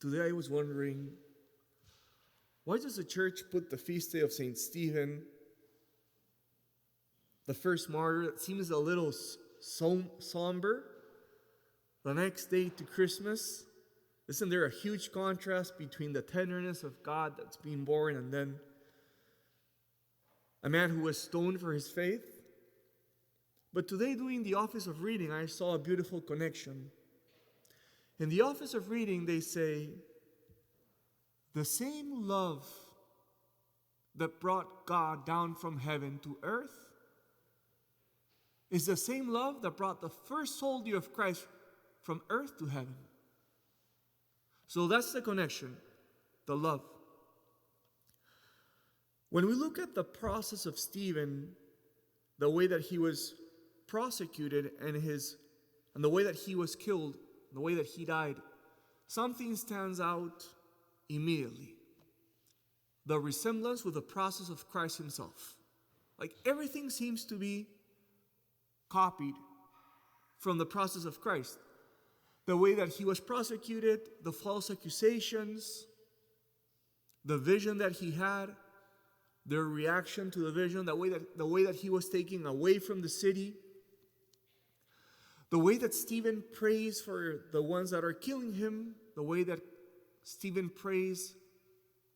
Today I was wondering, why does the church put the feast day of St. Stephen, the first martyr, that seems a little somber, the next day to Christmas? Isn't there a huge contrast between the tenderness of God that's being born and then a man who was stoned for his faith? But today, doing the office of reading, I saw a beautiful connection. In the office of reading, they say, the same love that brought God down from heaven to earth is the same love that brought the first soldier of Christ from earth to heaven. So that's the connection, the love. When we look at the process of Stephen, the way that he was prosecuted and the way that he was killed, the way that he died, something stands out immediately. The resemblance with the process of Christ himself. Like everything seems to be copied from the process of Christ. The way that he was prosecuted, the false accusations, the vision that he had, their reaction to the vision, the way that he was taken away from the city, the way that Stephen prays for the ones that are killing him, the way that Stephen prays,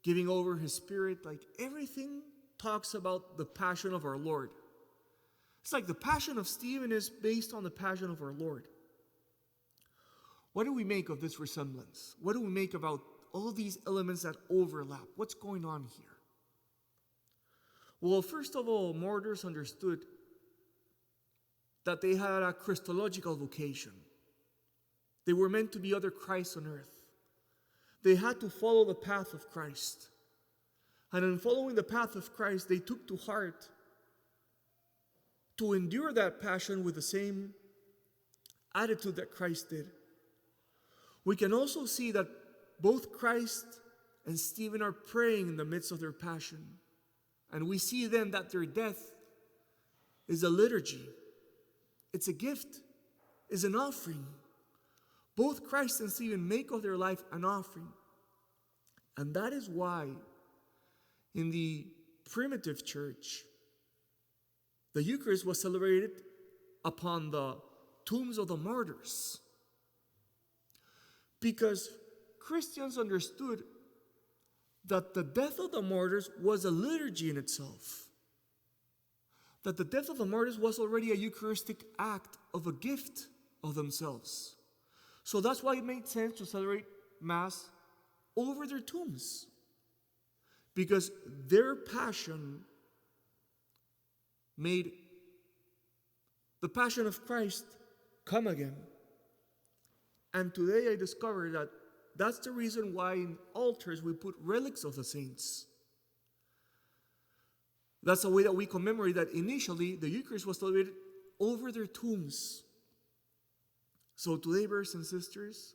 giving over his spirit, like everything talks about the passion of our Lord. It's like the passion of Stephen is based on the passion of our Lord. What do we make of this resemblance? What do we make about all these elements that overlap? What's going on here? Well, first of all, martyrs understood that they had a Christological vocation. They were meant to be other Christs on earth. They had to follow the path of Christ. And in following the path of Christ, they took to heart to endure that passion with the same attitude that Christ did. We can also see that both Christ and Stephen are praying in the midst of their passion. And we see then that their death is a liturgy. It's a gift. It's an offering. Both Christ and Stephen make of their life an offering. And that is why in the primitive church, the Eucharist was celebrated upon the tombs of the martyrs. Because Christians understood that the death of the martyrs was a liturgy in itself. That the death of the martyrs was already a Eucharistic act of a gift of themselves. So that's why it made sense to celebrate Mass over their tombs. Because their passion made the passion of Christ come again. And today I discovered that that's the reason why in altars we put relics of the saints. That's the way that we commemorate that initially the Eucharist was celebrated over their tombs. So today, brothers and sisters,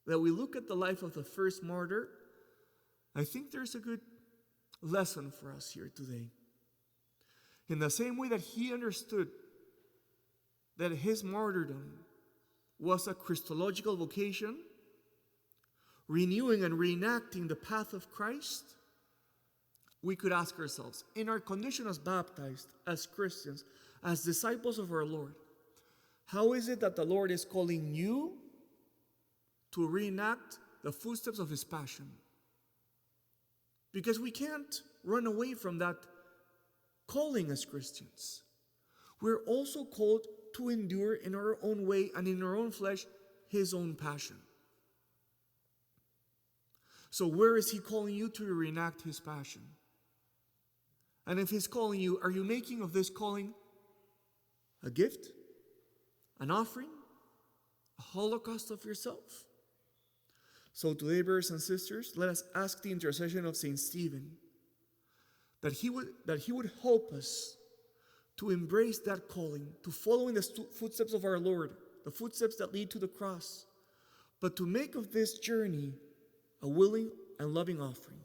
that we look at the life of the first martyr, I think there's a good lesson for us here today. In the same way that he understood that his martyrdom was a Christological vocation, renewing and reenacting the path of Christ, we could ask ourselves, in our condition as baptized, as Christians, as disciples of our Lord, how is it that the Lord is calling you to reenact the footsteps of his passion? Because we can't run away from that calling as Christians. We're also called to endure in our own way and in our own flesh his own passion. So where is he calling you to reenact his passion? And if he's calling you, are you making of this calling a gift, an offering, a holocaust of yourself? So today, brothers and sisters, let us ask the intercession of St. Stephen that he would help us to embrace that calling, to follow in the footsteps of our Lord, the footsteps that lead to the cross, but to make of this journey a willing and loving offering.